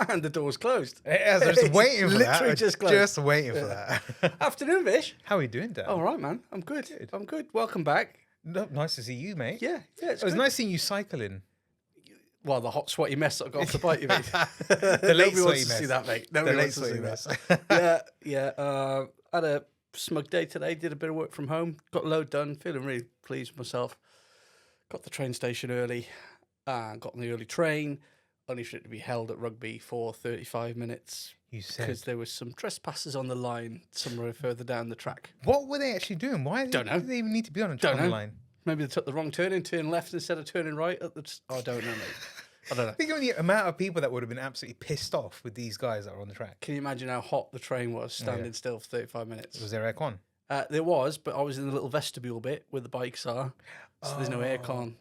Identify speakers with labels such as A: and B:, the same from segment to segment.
A: and the door's closed.
B: I was just waiting for that.
A: Literally just closed.
B: Just waiting for that.
A: Afternoon, Vish.
B: How are you doing, Dan?
A: All right, man. I'm good. I'm good. Welcome back.
B: No, nice to see you, mate.
A: Yeah,
B: It was nice seeing you cycling.
A: Well, the hot, sweaty mess that I got off the bike, you mean?
B: The late
A: Nobody
B: sweaty
A: wants to
B: mess.
A: see that, mate.
B: The
A: Nobody
B: late
A: wants to see
B: sweaty
A: that.
B: mess.
A: Yeah. Had a smug day today. Did a bit of work from home. Got a load done. Feeling really pleased with myself. Got the train station early. Got on the early train. Only for it to be held at Rugby for 35 minutes.
B: You said.
A: Because there was some trespassers on the line somewhere further down the track.
B: What were they actually doing? Why
A: Don't know.
B: did they even need to be on a
A: Don't know.
B: line?
A: Maybe they took the wrong turn and turned left instead of turning right. I don't know, mate. I don't know.
B: Think of the amount of people that would have been absolutely pissed off with these guys that were on the track.
A: Can you imagine how hot the train was standing still for 35 minutes?
B: Was there aircon?
A: There was, but I was in the little vestibule bit where the bikes are, so there's no aircon.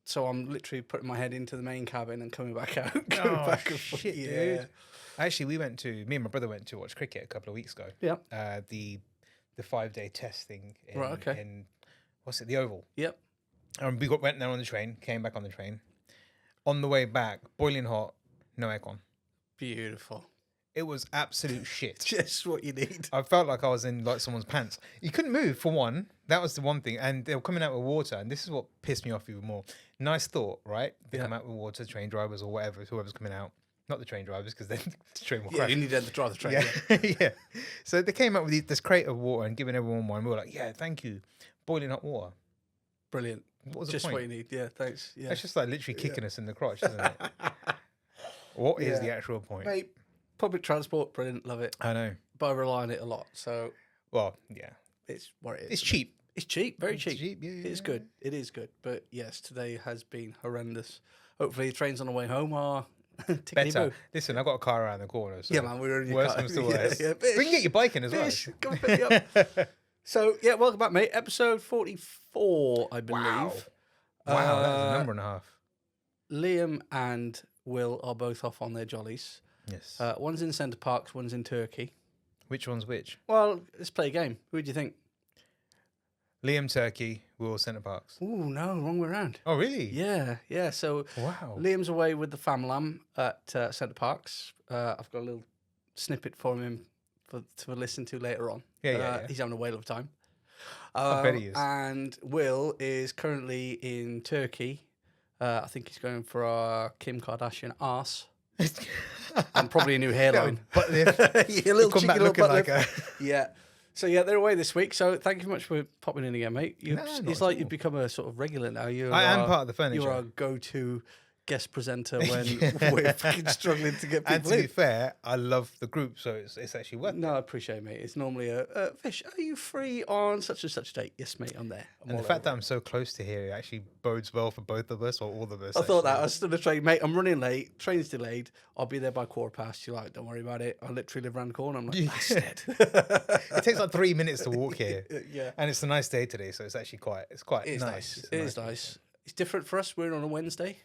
A: So I'm literally putting my head into the main cabin and coming back out. Back and forth.
B: Shit, dude. Actually, me and my brother went to watch cricket a couple of weeks ago.
A: Yeah.
B: The 5-day test thing in,
A: Right, okay.
B: in what's it, the Oval.
A: Yep.
B: And we went there on the train, came back on the train. On the way back, boiling hot, no aircon.
A: Beautiful.
B: It was absolute shit.
A: Just what you need.
B: I felt like I was in like someone's pants. You couldn't move for one. That was the one thing. And they were coming out with water. And this is what pissed me off even more. Nice thought, right? They come out with water, train drivers or whatever, whoever's coming out. Not the train drivers, because then the train will crash.
A: You need to drive the train.
B: Yeah. Yeah. So they came out with this crate of water and giving everyone one. We were like, yeah, thank you. Boiling hot water.
A: Brilliant.
B: What was
A: Just
B: the point?
A: what you need. Yeah, thanks. Yeah.
B: That's just like literally kicking us in the crotch, isn't it? What is the actual point?
A: Mate, public transport, brilliant. Love it.
B: I know.
A: But I rely on it a lot. So
B: Well, yeah.
A: it's what it is.
B: It's cheap.
A: It's cheap. Very
B: It's
A: cheap.
B: cheap, yeah,
A: It is good. It is good. But yes, today has been horrendous. Hopefully the trains on the way home are
B: Better. Listen, I've got a car around the corner. So
A: Yeah, man, we're in your
B: worst
A: car.
B: comes to worst.
A: Yeah,
B: We can get your bike in as well.
A: Vish, come and pick me up. So, yeah, welcome back, mate. Episode 44, I believe.
B: Wow. Wow, that was a number and a half.
A: Liam and Will are both off on their jollies.
B: Yes.
A: One's in Centre Parks, one's in Turkey.
B: Which one's which?
A: Well, let's play a game. Who do you think?
B: Liam Turkey, Will Centre Parks.
A: Ooh, no, wrong way around.
B: Oh, really?
A: Yeah. So
B: Wow.
A: Liam's away with the famlam at Centre Parks. I've got a little snippet for him to listen to later on.
B: Yeah.
A: He's having a whale of time.
B: I bet he is.
A: And Will is currently in Turkey. I think he's going for a Kim Kardashian arse. And probably a new hairline.
B: Butt lift.
A: Yeah, a little
B: Come
A: cheeky
B: back
A: little
B: looking
A: butt
B: like
A: lift. Yeah. So, yeah, they're away this week. So, thank you very much for popping in again, mate.
B: No, not
A: It's
B: at
A: like
B: all.
A: you've become a sort of regular now.
B: I am part of the furniture.
A: You're our go-to guest presenter when we're fucking struggling to get people
B: And to be
A: in.
B: fair, I love the group, so it's actually worth it.
A: No, I appreciate it, mate. It's normally Vish, are you free on such and such date? Yes, mate, I'm there.
B: And the fact that I'm so close to here, it actually bodes well for both of us or all of us.
A: I thought that.
B: actually.
A: I stood the train, mate. I'm running late. Train's delayed. I'll be there by 15:15. You're like, don't worry about it. I literally live around the corner. I'm like, bastard.
B: It takes like 3 minutes to walk here.
A: Yeah.
B: And it's a nice day today, so it's actually quite
A: It is
B: nice.
A: nice.
B: It's a
A: It is nice. It's different for us. We're on a Wednesday.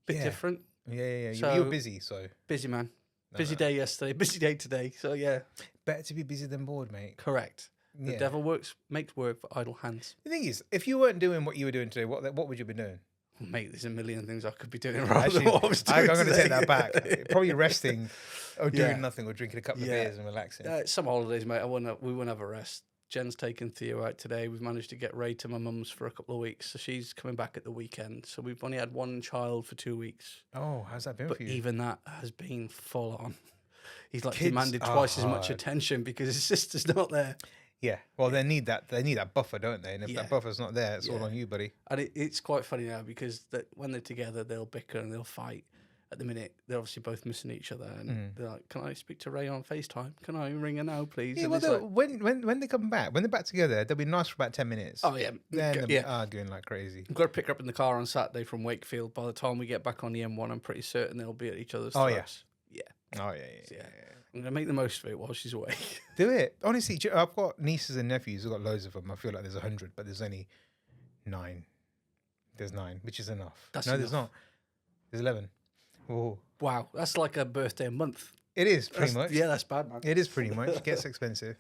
A: Bit
B: Yeah.
A: different.
B: Yeah.
A: So-
B: You were busy, so
A: Busy, man. Busy day yesterday. Busy day today. So, yeah,
B: better to be busy than bored, mate.
A: correct. The
B: Yeah.
A: devil makes work for idle hands.
B: The thing is, if you weren't doing what you were doing today, what would you be doing?
A: Mate, there's a million things I could be doing rather
B: Actually,
A: than what I was doing
B: I'm going to
A: today.
B: take that back. Probably resting or doing
A: Yeah.
B: nothing or drinking a couple of
A: Yeah.
B: beers and relaxing.
A: Some holidays, mate. We won't have a rest. Jen's taken Theo out today. We've managed to get Ray to my mum's for a couple of weeks, so she's coming back at the weekend. So we've only had one child for 2 weeks,
B: Oh, how's that been
A: but
B: for you?
A: even that has been full on. He's like
B: Kids
A: demanded
B: are
A: twice as much
B: hard.
A: attention because his sister's not there.
B: Yeah. Well, they need that. They need that buffer, don't they? And if
A: Yeah.
B: that buffer's not there, it's all
A: Yeah.
B: on you, buddy.
A: And it's quite funny now because when they're together, they'll bicker and they'll fight. At the minute, they're obviously both missing each other, and they're like, "Can I speak to Ray on FaceTime? Can I ring her now, please?"
B: Yeah,
A: And
B: well,
A: it's like,
B: when they come back, when they're back together, they'll be nice for about 10 minutes.
A: "Oh yeah,
B: Then they'll be
A: yeah."
B: arguing like crazy.
A: I've got to pick her up in the car on Saturday from Wakefield. By the time we get back on the M1, I'm pretty certain they'll be at each other's
B: Oh, yeah.
A: throats. Yeah.
B: Oh, yeah.
A: Yeah. I'm going to make the most of it while she's away.
B: Do it. Honestly, I've got nieces and nephews. I've got loads of them. I feel like there's 100, but there's only 9. There's 9, which is enough.
A: That's
B: no, there's
A: enough.
B: not. There's 11. Oh,
A: Wow, that's like a birthday a month.
B: it is pretty much.
A: Yeah, that's bad, man.
B: It is pretty much. It gets expensive.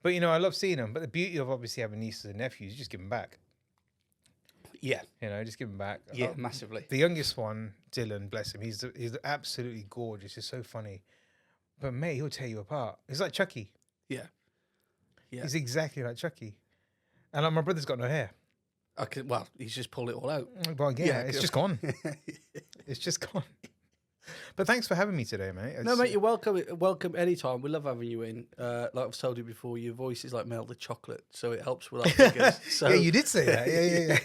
B: But, I love seeing them. But the beauty of obviously having nieces and nephews, you just give them back.
A: Yeah,
B: You know, just give them back.
A: yeah, massively.
B: The youngest one, Dylan, bless him, he's absolutely gorgeous. He's so funny. But mate, he'll tear you apart. He's like Chucky.
A: Yeah, yeah.
B: He's exactly like Chucky. And like, my brother's got no hair.
A: Well, he's just pulled it all out.
B: Well, yeah, it's just gone. It's just gone. But thanks for having me today, mate.
A: No, mate, you're welcome. Welcome anytime. We love having you in. Like I've told you before, your voice is like melted chocolate, so it helps with our figures. So,
B: yeah, you did say that. Yeah.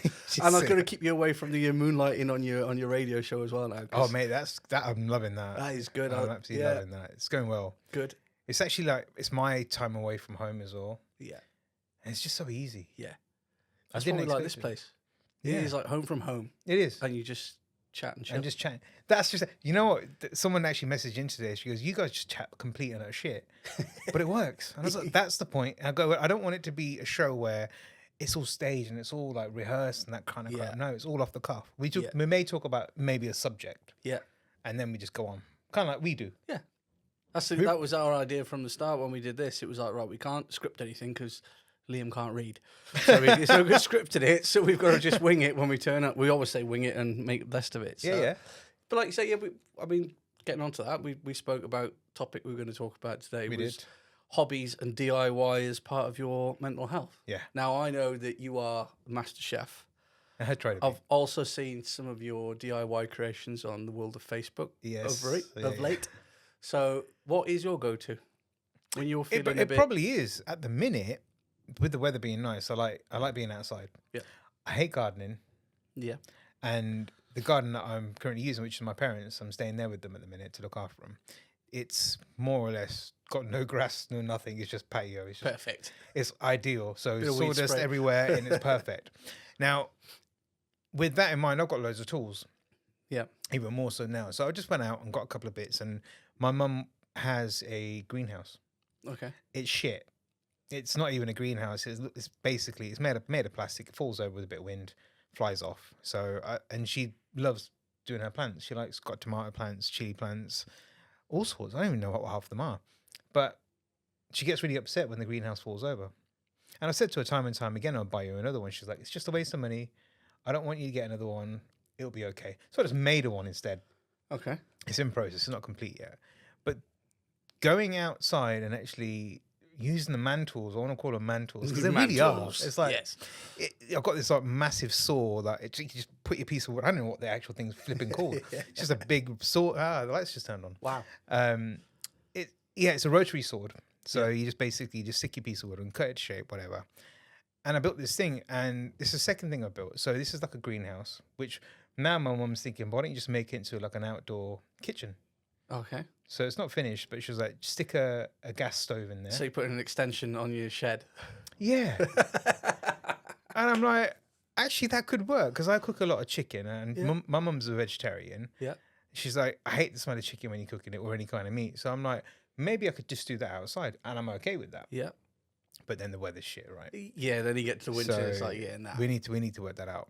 A: And I'm going to keep you away from the moonlighting on your radio show as well now.
B: Oh, mate, that I'm loving that.
A: That is good.
B: I'm absolutely loving that. It's going well.
A: Good.
B: It's actually like it's my time away from home as well.
A: Yeah.
B: And it's just so easy.
A: Yeah. That's why we like this place.
B: Yeah.
A: It is like home from home.
B: It is.
A: And you just chat and chill.
B: And just chat. That's just, you know what? Someone actually messaged in today. She goes, "You guys just chat complete and utter shit." But it works. And I was like, that's the point. And I go, I don't want it to be a show where it's all staged and it's all like rehearsed and that kind of crap. No, it's all off the cuff. We may talk about maybe a subject.
A: Yeah.
B: And then we just go on. Kind of like we do.
A: Yeah. That was our idea from the start when we did this. It was like, right, we can't script anything because Liam can't read. So we've scripted it, so we've got to just wing it when we turn up. We always say wing it and make the best of it. So.
B: Yeah.
A: But like you say, getting on to that, we spoke about topic we were going to talk about today.
B: We did.
A: Hobbies and DIY as part of your mental health.
B: Yeah.
A: Now, I know that you are a master chef.
B: I had tried it.
A: I've also seen some of your DIY creations on the world of Facebook of late. So what is your go-to when you're feeling a bit...
B: It probably is. At the minute, with the weather being nice, I like being outside.
A: Yeah.
B: I hate gardening.
A: Yeah.
B: And the garden that I'm currently using, which is my parents, I'm staying there with them at the minute to look after them. It's more or less got no grass, no nothing. It's just patio. It's just,
A: perfect.
B: It's ideal. So
A: Bit of weed
B: sawdust
A: spray.
B: everywhere and it's perfect. Now, with that in mind, I've got loads of tools.
A: Yeah.
B: Even more so now. So I just went out and got a couple of bits. And my mum has a greenhouse.
A: Okay.
B: It's shit. It's not even a greenhouse. It's basically, it's made of plastic. It falls over with a bit of wind, flies off. So, and she loves doing her plants. She got tomato plants, chili plants, all sorts. I don't even know what half of them are. But she gets really upset when the greenhouse falls over. And I said to her time and time again, I'll buy you another one. She's like, it's just a waste of money. I don't want you to get another one. It'll be okay. So I just made her one instead.
A: Okay.
B: It's in process. It's not complete yet. But going outside and actually using the man tools, I want to call them man tools, because they really are. It's like,
A: yes.
B: I've got this like massive saw that you just put your piece of wood. I don't know what the actual thing's flipping called. It's just a big saw. The lights just turned on.
A: Wow.
B: It's a rotary sword. So you just basically stick your piece of wood and cut it to shape, whatever. And I built this thing, and this is the second thing I built. So this is like a greenhouse, which now my mum's thinking, why don't you just make it into like an outdoor kitchen?
A: Okay.
B: So it's not finished, but she was like, stick a gas stove in there.
A: So you put an extension on your shed.
B: Yeah. And I'm like, actually, that could work, because I cook a lot of chicken, and my mum's a vegetarian.
A: Yeah.
B: She's like, I hate the smell of chicken when you're cooking it, or any kind of meat. So I'm like, maybe I could just do that outside, and I'm okay with that.
A: Yeah.
B: But then the weather's shit, right?
A: Yeah, then you get to the winter,
B: So
A: it's like, yeah, nah.
B: we need to work that out.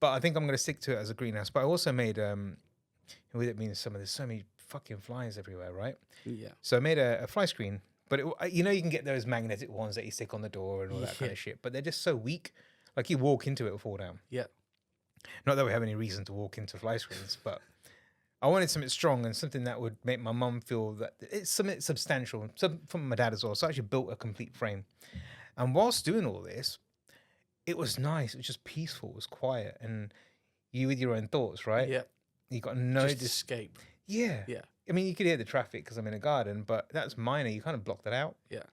B: But I think I'm going to stick to it as a greenhouse. But I also made, with it being there's so many fucking flies everywhere, right?
A: Yeah.
B: So I made a fly screen, but you can get those magnetic ones that you stick on the door and all that kind of shit. But they're just so weak. Like you walk into it, it'll fall down.
A: Yeah. Not
B: that we have any reason to walk into fly screens, but I wanted something strong and something that would make my mum feel that it's something substantial. Some from my dad as well. So I actually built a complete frame. And whilst doing all this, it was nice. It was just peaceful. It was quiet. And you with your own thoughts, right?
A: Yeah.
B: You got no
A: just escape.
B: Yeah.
A: Yeah.
B: I mean, you could hear the traffic because I'm in a garden, but that's minor. You kind of block that out.
A: Yeah.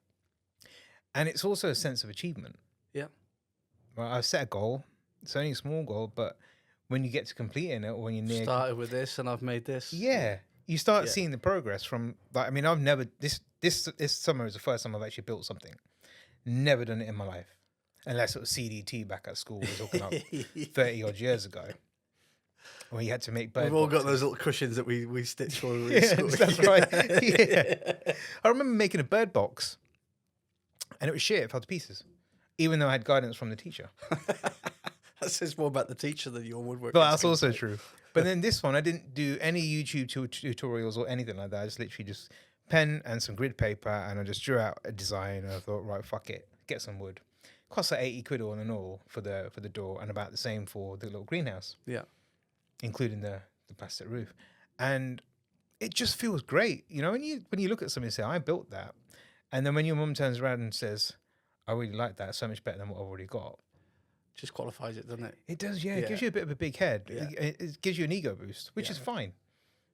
B: And it's also a sense of achievement.
A: Yeah.
B: Well, I've set a goal. It's only a small goal, but when you get to completing it, or when you're near...
A: Started with this and I've made this.
B: Yeah. You start seeing the progress from... Like, I mean, I've never... This summer is the first time I've actually built something. Never done it in my life. Unless it was CDT back at school. We're talking about 30-odd years ago. When you had to make bird
A: We've all
B: boxes.
A: got those little cushions that we stitched for.
B: That's right. Yeah. I remember making a bird box, and it was shit. It fell to pieces, even though I had guidance from the teacher.
A: That says more about the teacher than your woodwork.
B: But that's also true. But then this one, I didn't do any YouTube tutorials or anything like that. I just literally just pen and some grid paper, and I just drew out a design. And I thought, right, fuck it, get some wood. Costs like 80 quid all in all for the door, and about the same for the little greenhouse,
A: Yeah.
B: including the plastic roof. And it just feels great, you know. When you look at something and say, I built that, and then when your mum turns around and says, I really like that, so much better than what I've already got.
A: Just qualifies it, doesn't it?
B: It does, yeah.
A: Yeah.
B: It gives you a bit of a big head.
A: Yeah.
B: It gives you an ego boost, which
A: Yeah.
B: is fine.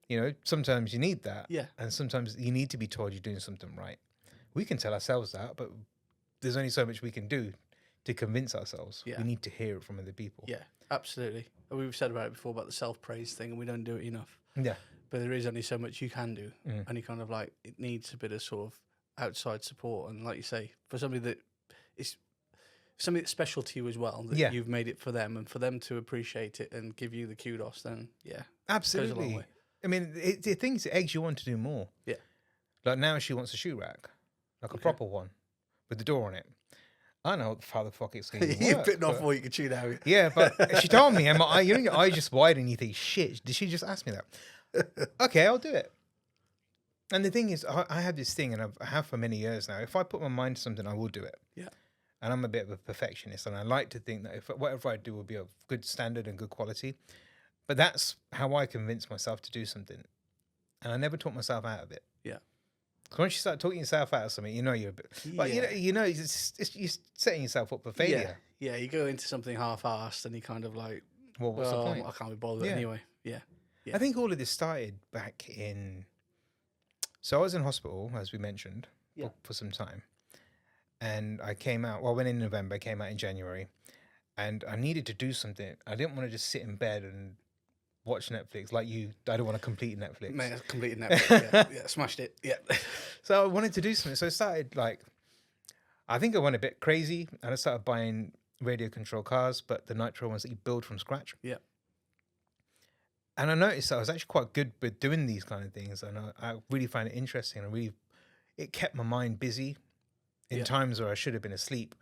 B: You know, sometimes you need that.
A: Yeah.
B: And sometimes you need to be told you're doing something right. We can tell ourselves that, but there's only so much we can do to convince ourselves.
A: Yeah.
B: We need to hear it from other people.
A: Yeah, absolutely. We've said about it before about the self-praise thing, and we don't do it enough.
B: Yeah.
A: But there is only so much you can do. And you kind of like, it needs a bit of sort of outside support. And like you say, for somebody that is something that's special to you as well, that you've made it for them, and for them to appreciate it and give you the kudos, then yeah.
B: Absolutely.
A: Goes a long way.
B: I mean, the things that eggs you on to do more.
A: Yeah.
B: Like now she wants a shoe rack, like a proper one with the door on it. I don't know how the fuck it's going to
A: You've
B: work.
A: bitten off all you can chew now.
B: Yeah, but she told me, and your eye just widen and you think, shit, did she just ask me that? Okay, I'll do it. And the thing is, I have this thing, and I have for many years now. If I put my mind to something, I will do it.
A: Yeah.
B: And I'm a bit of a perfectionist, and I like to think that whatever I do will be of good standard and good quality. But that's how I convince myself to do something. And I never talk myself out of it.
A: Yeah.
B: Because once you start talking yourself out of something, you know you're a bit... But you know, you're setting yourself up for failure.
A: Yeah, you go into something half-assed and you kind of like,
B: Well, what's the point?
A: I can't be bothered anyway. Yeah.
B: I think all of this started back in... So I was in hospital, as we mentioned, for some time. And I came out... Well, I went in November, I came out in January. And I needed to do something. I didn't want to just sit in bed and watch Netflix like you. I don't want to complete Netflix.
A: Mate, I completed Netflix. Yeah, smashed it. Yeah.
B: So I wanted to do something. So I started like... I think I went a bit crazy. And I started buying radio control cars, but the nitro ones that you build from scratch.
A: Yeah.
B: And I noticed that I was actually quite good with doing these kind of things, and I really find it interesting. And it kept my mind busy in times where I should have been asleep.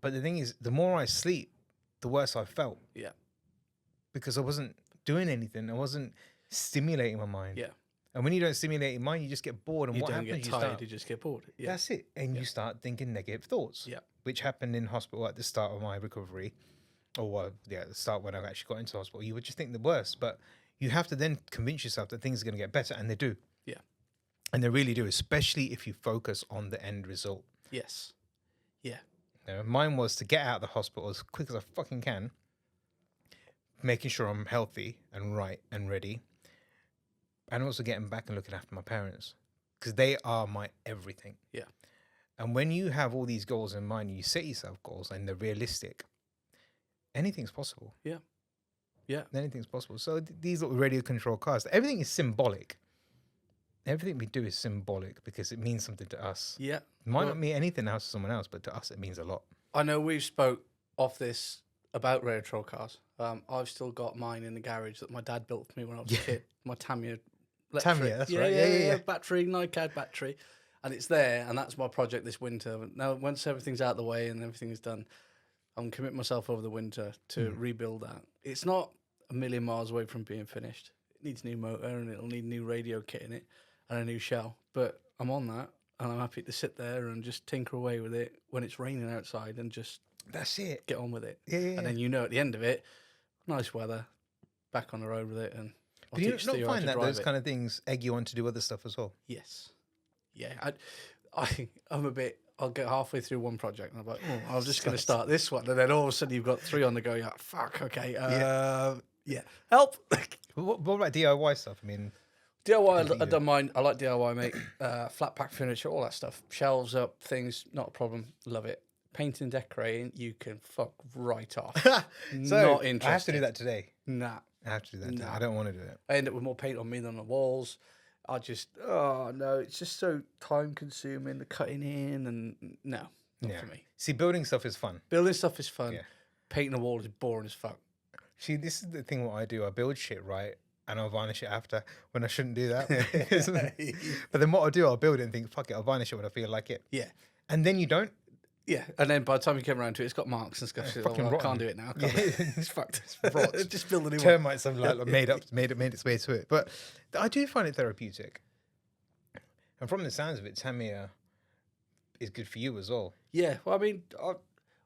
B: But the thing is, the more I sleep, the worse I felt.
A: Yeah.
B: Because I wasn't doing anything. I wasn't stimulating my mind.
A: Yeah.
B: And when you don't stimulate your mind, you just get bored. And
A: You
B: what
A: don't
B: happens?
A: get tired, you just get bored. Yeah.
B: That's it. And you start thinking negative thoughts.
A: Yeah.
B: Which happened in hospital at the start of my recovery. Or at the start when I actually got into hospital. You would just think the worst. But you have to then convince yourself that things are going to get better. And they do.
A: Yeah.
B: And they really do, especially if you focus on the end result.
A: Yes. Yeah.
B: You know, mine was to get out of the hospital as quick as I fucking can. Making sure I'm healthy and right and ready. And also getting back and looking after my parents. Because they are my everything.
A: Yeah.
B: And when you have all these goals in mind, you set yourself goals and they're realistic, anything's possible.
A: Yeah. Yeah.
B: Anything's possible. So these little radio control cars, everything is symbolic. Everything we do is symbolic because it means something to us.
A: Yeah.
B: It might not mean anything else to someone else, but to us it means a lot.
A: I know we've spoke off this about retro cars. I've still got mine in the garage that my dad built for me when I was a kid. My Tamiya.
B: Tamiya, that's right.
A: Yeah. Battery, NiCad battery. And it's there, and that's my project this winter. Now, once everything's out of the way and everything is done, I'm committing myself over the winter to rebuild that. It's not a million miles away from being finished. It needs a new motor, and it'll need new radio kit in it and a new shell. But I'm on that, and I'm happy to sit there and just tinker away with it when it's raining outside and just
B: That's it.
A: get on with it.
B: Yeah.
A: And then at the end of it, nice weather, back on the road with it, and I'll
B: Do you
A: teach
B: not
A: Theo how
B: find
A: to
B: that
A: drive
B: those
A: it.
B: kind of things egg you on to do other stuff as well?
A: Yes. Yeah. I'm a bit... I'll get halfway through one project and I'm like, I'm just going to start this one. And then all of a sudden you've got 3 on the go. You're like, fuck, okay. Yeah. Help.
B: What about DIY stuff? I mean...
A: DIY, I don't mind. I like DIY, mate. Flat pack furniture, all that stuff. Shelves up, things, not a problem. Love it. Painting and decorating, you can fuck right off.
B: So,
A: not interested.
B: I have to do that today.
A: Nah.
B: I have to do that today. I don't want to do it.
A: I end up with more paint on me than on the walls. I just, it's just so time consuming, the cutting in, and not for me.
B: See, building stuff is fun.
A: Building stuff is fun.
B: Yeah.
A: Painting a wall is boring as fuck.
B: See, this is the thing what I do. I build shit, right? And I'll varnish it after when I shouldn't do that. But then what I'll do, I'll build it and think, fuck it, I'll varnish it when I feel like it.
A: Yeah.
B: And then you don't.
A: Yeah, and then by the time you come around to it, it's got marks and stuff. I can't do it now. It's fucked. It's rot. Just build a new one.
B: Termites have like made its way to it. But I do find it therapeutic. And from the sounds of it, Tamiya is good for you as well.
A: Yeah, well, I mean,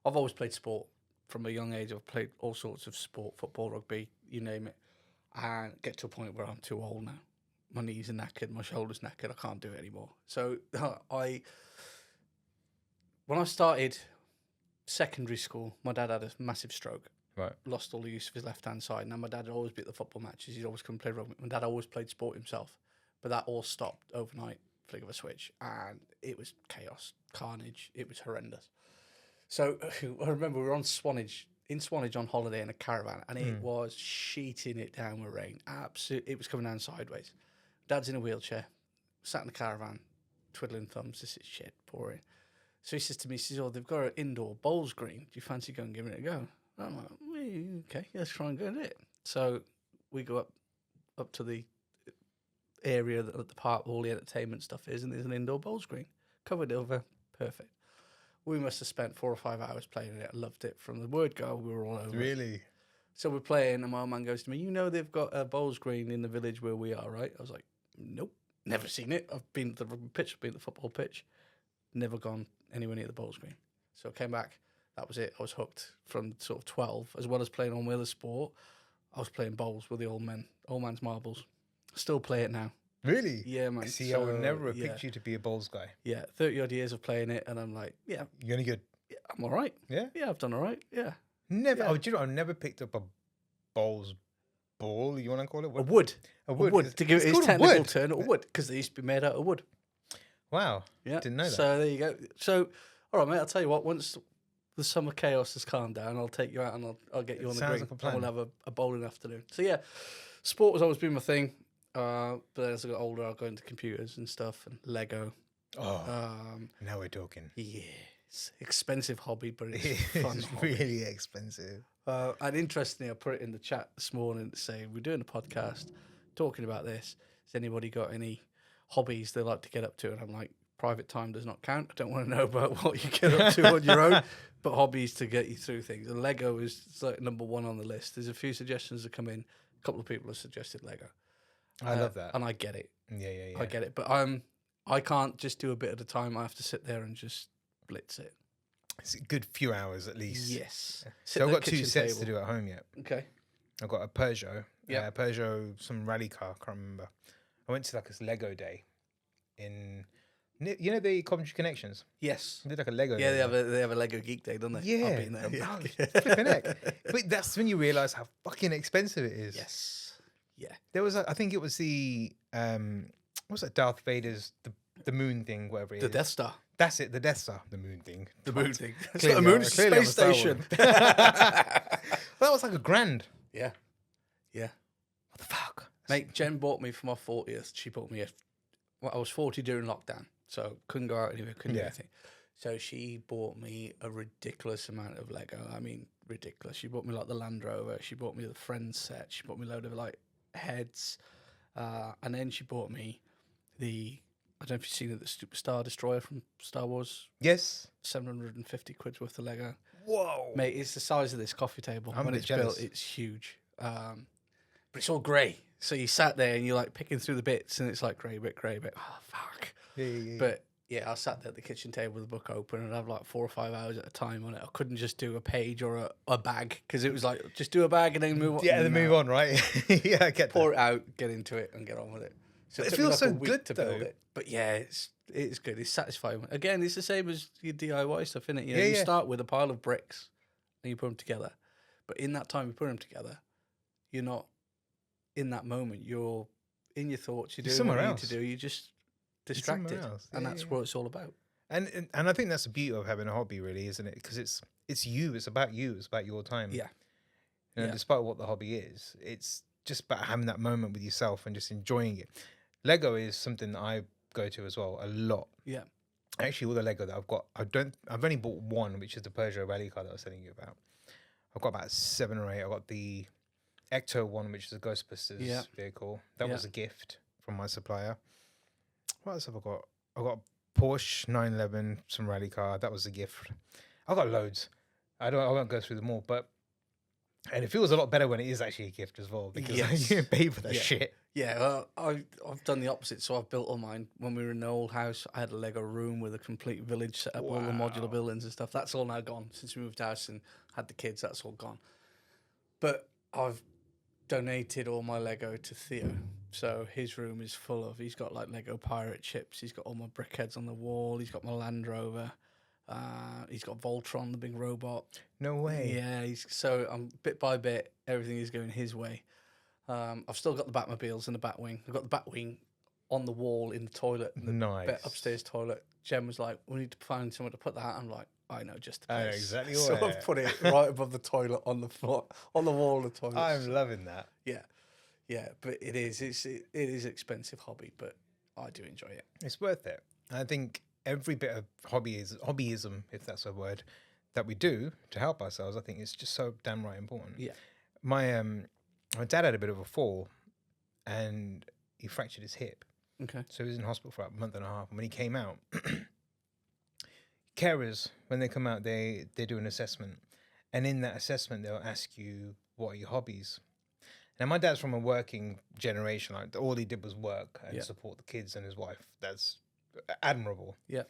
A: I've always played sport from a young age. I've played all sorts of sport, football, rugby, you name it, and get to a point where I'm too old now. My knees are knackered, my shoulders knackered. I can't do it anymore. So when I started secondary school, my dad had a massive stroke.
B: Right.
A: Lost all the use of his left-hand side. Now, my dad would always be at the football matches. He'd always come play rugby. My dad always played sport himself. But that all stopped overnight, flick of a switch. And it was chaos, carnage. It was horrendous. So I remember we were in Swanage on holiday in a caravan, and it was sheeting it down with rain. Absolutely, it was coming down sideways. Dad's in a wheelchair, sat in the caravan, twiddling thumbs. This is shit, pouring. So he says to me, he says, "Oh, they've got an indoor bowls green. Do you fancy going and giving it a go?" And I'm like, "Okay, let's try and go and do it." So we go up to the area that at the park where all the entertainment stuff is, and there's an indoor bowls green, covered over, perfect. We must have spent 4 or 5 hours playing it. I loved it. From the word go, we were all over it.
B: Really?
A: So we're playing, and my old man goes to me, "You know they've got a bowls green in the village where we are, right?" I was like, "Nope, never seen it. I've been to the rugby pitch, I've been to the football pitch, never gone anywhere near the bowls green." So I came back. That was it. I was hooked from sort of 12, as well as playing on other sport. I was playing bowls with the old man's marbles. Still play it now.
B: Really?
A: Yeah, man.
B: See, I would never have picked you to be a bowls guy.
A: Yeah, 30 odd years of playing it, and I'm like, yeah,
B: You're only good.
A: I'm all right.
B: Yeah?
A: Yeah, I've done all right. Yeah.
B: Never.
A: Yeah.
B: Oh, do you know, I've never picked up a bowls ball, you want to call it?
A: A
B: What?
A: wood.
B: A
A: A
B: wood.
A: wood. To give
B: It's
A: it its
B: called a
A: technical
B: wood.
A: term, a wood, because they used to be made out of wood.
B: Wow.
A: Yeah.
B: Didn't know that.
A: So there you go. So, all right, mate, I'll tell you what, once the summer chaos has calmed down, I'll take you out and I'll get you on the
B: Sounds
A: green.
B: like a
A: And
B: plan.
A: we'll have a bowling afternoon. So, yeah, sport has always been my thing. But as I got older, I'll go into computers and stuff and Lego.
B: Oh, now we're talking.
A: Yes. Expensive hobby, but it's
B: It's
A: fun. hobby.
B: really expensive.
A: And interestingly, I put it in the chat this morning to say, we're doing a podcast talking about this. Has anybody got any hobbies they like to get up to? And I'm like, private time does not count. I don't want to know about what you get up to on your own, but hobbies to get you through things. And Lego is like number one on the list. There's a few suggestions that come in. A couple of people have suggested Lego.
B: I love that.
A: And I get it.
B: Yeah.
A: I get it. But I can't just do a bit at a time. I have to sit there and just blitz it.
B: It's a good few hours at least.
A: Yes.
B: So I've got 2 sets to do at home yet.
A: Okay.
B: I've got a Peugeot.
A: Yeah.
B: Peugeot, some rally car, I can't remember. I went to like this Lego day in, you know the Coventry Connections?
A: Yes.
B: I did like a Lego
A: Yeah,
B: day.
A: they have a Lego Geek Day, don't they?
B: Yeah.
A: I've been there.
B: Oh, flipping heck. But that's when you realise how fucking expensive it is.
A: Yes. Yeah.
B: There was, I think it was the, what's that, Darth Vader's, the moon thing, whatever it is.
A: The Death Star.
B: That's it, the Death Star, the moon thing.
A: The moon thing. It's
B: Clearly,
A: not a moon, it's a
B: clearly I'm
A: space
B: Star
A: station.
B: Wars. That was like $1,000.
A: Yeah. Yeah.
B: What the fuck?
A: Mate, Jen bought me for my 40th. She bought me I was 40 during lockdown, so couldn't go out anywhere, couldn't do anything. So she bought me a ridiculous amount of Lego. I mean, ridiculous. She bought me like the Land Rover. She bought me the Friends set. She bought me a load of like heads. And then she bought me I don't know if you've seen it, the Star Destroyer from Star Wars.
B: Yes.
A: 750 quid's worth of Lego.
B: Whoa.
A: Mate, it's the size of this coffee table.
B: I'm a
A: When
B: bit
A: it's
B: jealous.
A: built, it's huge. But it's all grey. So you sat there and you're like picking through the bits and it's like grey bit. Oh, fuck.
B: Yeah.
A: But yeah, I sat there at the kitchen table with the book open and I'd have like 4 or 5 hours at a time on it. I couldn't just do a page or a bag because it was like, just do a bag and then move on.
B: Yeah, then move on, right? Yeah, I get
A: Pour it out, get into it and get on with it. So
B: It
A: took me
B: feels
A: like a
B: so
A: week
B: good,
A: to build
B: though.
A: it. But yeah, it's good. It's satisfying. Again, it's the same as your DIY stuff, isn't it? You know,
B: Yeah,
A: you
B: yeah.
A: start with a pile of bricks and you put them together. But in that time you put them together, you're not in that moment. You're in your thoughts. You're
B: You're
A: doing
B: somewhere
A: what you
B: else.
A: need to do. You're just distracted.
B: somewhere else.
A: And
B: Yeah,
A: that's
B: yeah.
A: what it's all about.
B: And I think that's the beauty of having a hobby, really, isn't it? Because it's you. It's about you. It's about your time.
A: Yeah.
B: You know,
A: Yeah.
B: despite what the hobby is, it's just about having that moment with yourself and just enjoying it. Lego is something that I go to as well a lot.
A: Yeah.
B: Actually, all the Lego that I've got, I've only bought one, which is the Peugeot rally car that I was telling you about. I've got about 7 or 8. I got the Ecto one, which is a Ghostbusters vehicle. That was a gift from my supplier. What else have I got? I got Porsche 911, some rally car. That was a gift. I've got loads. I won't go through them all, but And it feels a lot better when it is actually a gift as well, because
A: Yes.
B: you pay for the
A: Yeah.
B: shit.
A: Yeah, well, I've done the opposite. So I've built all mine. When we were in the old house, I had a Lego room with a complete village set up, all the modular
B: Wow.
A: buildings and stuff. That's all now gone since we moved house and had the kids. That's all gone. But I've donated all my Lego to Theo. So his room is full of. He's got like Lego pirate ships. He's got all my brickheads on the wall. He's got my Land Rover. He's got Voltron, the big robot.
B: No way.
A: Yeah, so bit by bit, everything is going his way. I've still got the Batmobiles in the Batwing. I've got the Batwing on the wall in the toilet, in the
B: Nice.
A: upstairs toilet. Jen was like, "We need to find somewhere to put that." I'm like, "I know just the
B: I know
A: place."
B: exactly
A: So
B: where.
A: I've put it right above the toilet on the floor, on the wall of the toilet.
B: I'm loving that.
A: Yeah, but it is an expensive hobby, but I do enjoy it.
B: It's worth it. I think every bit of hobbyism, if that's a word, that we do to help ourselves, I think it's just so damn right important.
A: Yeah.
B: My dad had a bit of a fall, and he fractured his hip.
A: Okay.
B: So he was in hospital for about a month and a half. And when he came out, carers, when they come out, they do an assessment. And in that assessment, they'll ask you, what are your hobbies? Now, my dad's from a working generation. Like, all he did was work and support the kids and his wife. That's admirable.
A: Yeah.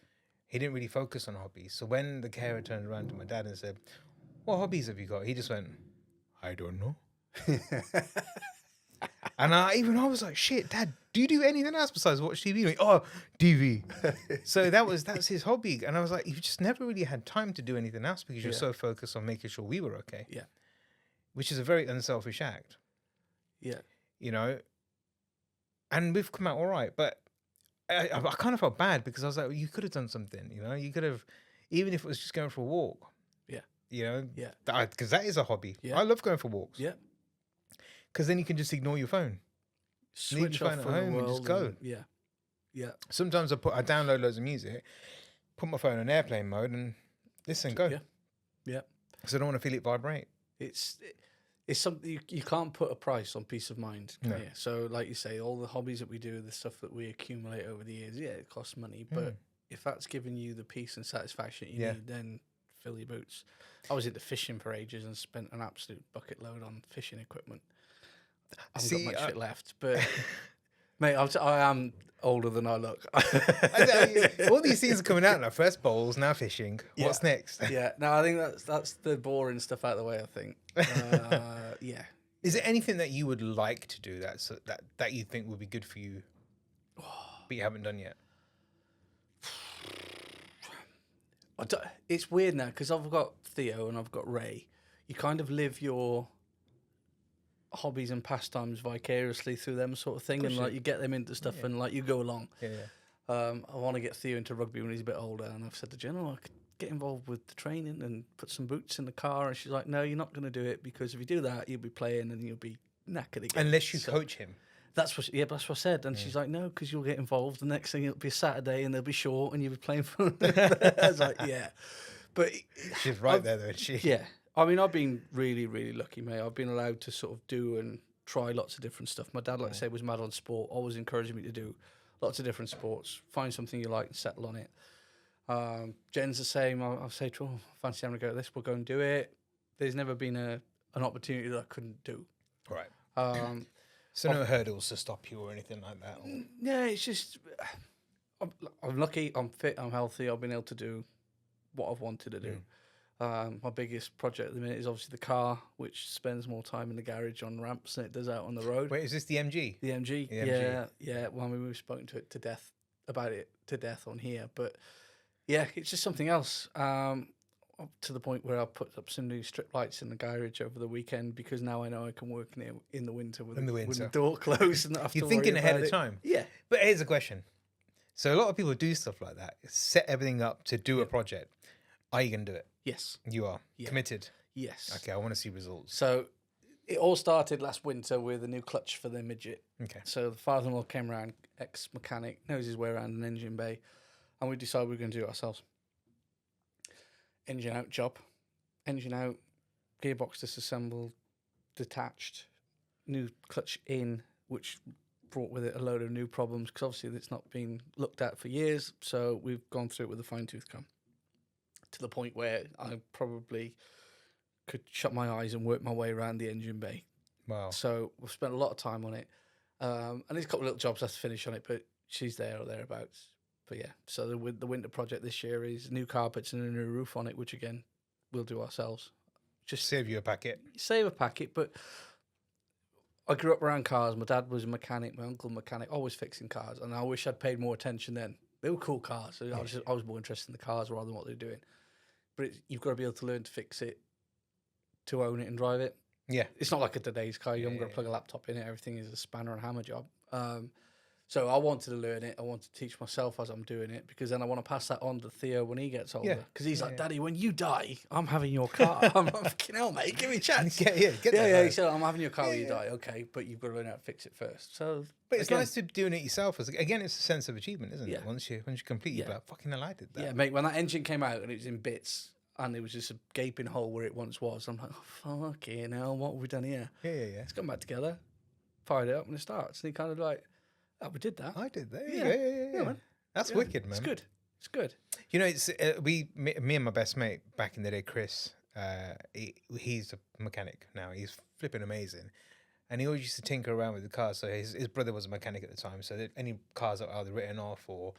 B: He didn't really focus on hobbies. So when the carer turned around to my dad and said, what hobbies have you got? He just went, I don't know. And I was like, shit, Dad, do you do anything else besides watch TV? Like, oh, TV. So that's his hobby. And I was like, you've just never really had time to do anything else because you're so focused on making sure we were okay.
A: Yeah.
B: Which is a very unselfish act.
A: Yeah.
B: You know? And we've come out all right. But I kind of felt bad because I was like, well, you could have done something, you know? You could have, even if it was just going for a walk.
A: Yeah.
B: You know?
A: Yeah.
B: Because that is a hobby.
A: Yeah.
B: I love going for walks.
A: Yeah.
B: Because then you can just ignore your phone.
A: Switch
B: your
A: off
B: phone
A: from
B: at
A: the
B: home and just
A: world.
B: go.
A: Yeah.
B: Sometimes I download loads of music, put my phone on airplane mode, and listen, go.
A: Yeah.
B: Because I don't want to feel it vibrate.
A: It's something you can't put a price on peace of mind.
B: No.
A: Yeah. So like you say, all the hobbies that we do, the stuff that we accumulate over the years, it costs money. But if that's giving you the peace and satisfaction you need, then fill your boots. I was into fishing for ages and spent an absolute bucket load on fishing equipment. I haven't got much shit left, but mate, I am older than I look.
B: All these things are coming out now. First bowls, now fishing. What's next?
A: Yeah, no, I think that's the boring stuff out of the way. I think. Yeah.
B: Is there anything that you would like to do that you think would be good for you, but you haven't done yet?
A: It's weird now because I've got Theo and I've got Ray. You kind of live your hobbies and pastimes vicariously through them, sort of thing, and like you get them into stuff and like you go along. I want to get Theo into rugby when he's a bit older, and I've said to Jen, I could get involved with the training and put some boots in the car, and she's like, no, you're not going to do it because if you do that, you'll be playing and you'll be knackered again.
B: Unless you coach him.
A: That's what I said, and she's like, no, because you'll get involved. The next thing it'll be a Saturday, and they'll be short, and you'll be playing for. I was like, yeah, but
B: she's right there, though, isn't she?
A: Yeah, I mean, I've been really, really lucky, mate. I've been allowed to sort of do and try lots of different stuff. My dad, like I say, was mad on sport, always encouraging me to do lots of different sports. Find something you like and settle on it. Jen's the same. I'll say to her, fancy having a go at this, we'll go and do it. There's never been an opportunity that I couldn't do.
B: Right. So no hurdles to stop you or anything like that? Or?
A: Yeah, it's just, I'm lucky, I'm fit, I'm healthy. I've been able to do what I've wanted to do. My biggest project at the minute is obviously the car, which spends more time in the garage on ramps than it does out on the road.
B: Wait, is this the MG?
A: The MG, yeah. Well, I mean, we've spoken to death on here, but yeah, it's just something else. To the point where I put up some new strip lights in the garage over the weekend because now I know I can work in the winter with the door closed and not have
B: You're
A: to worry
B: thinking ahead
A: about
B: of time.
A: Yeah.
B: But here's a question. So a lot of people do stuff like that, set everything up to do a project. Are you going to do it?
A: Yes.
B: You are? Committed?
A: Yes.
B: Okay, I want to see results.
A: So it all started last winter with a new clutch for the midget.
B: Okay.
A: So the father-in-law came around, ex-mechanic, knows his way around an engine bay, and we decided we were going to do it ourselves. Engine out job. Engine out, gearbox disassembled, detached, new clutch in, which brought with it a load of new problems because obviously it's not been looked at for years. So we've gone through it with a fine-tooth comb to the point where I'm probably could shut my eyes and work my way around the engine bay.
B: Wow.
A: So we've spent a lot of time on it. And there's a couple of little jobs I have to finish on it, but she's there or thereabouts. But yeah, so the winter project this year is new carpets and a new roof on it, which again, we'll do ourselves. Just
B: Save you a packet.
A: save a packet, but I grew up around cars. My dad was a mechanic, my uncle a mechanic, always fixing cars, and I wish I'd paid more attention then. They were cool cars. So I was more interested in the cars rather than what they're doing. But you've got to be able to learn to fix it, to own it and drive it.
B: Yeah.
A: It's not like a today's car. You haven't got to plug a laptop in it. Everything is a spanner and hammer job. So I wanted to learn it. I want to teach myself as I'm doing it, because then I want to pass that on to Theo when he gets older. Because he's like, Daddy, when you die, I'm having your car. I'm like, fucking hell, mate, give me a chance.
B: Get that.
A: Yeah. He said, I'm having your car when you die. Okay, but you've got to learn how to fix it first. So,
B: But it's nice to doing it yourself. Again, it's a sense of achievement, isn't it?
A: Yeah.
B: Once you complete, you're like, fucking hell, I did that.
A: Yeah, mate, when that engine came out and it was in bits and there was just a gaping hole where it once was, I'm like, oh, fucking hell, what have we done here?
B: Yeah.
A: It's come back together, fired it up and it starts. And he kind of like, oh, we did that.
B: I did that.
A: Yeah, man.
B: That's wicked, man.
A: It's good.
B: You know, it's me and my best mate back in the day, Chris. He's a mechanic now. He's flipping amazing, and he always used to tinker around with the cars. So his brother was a mechanic at the time. So that any cars that were either written off or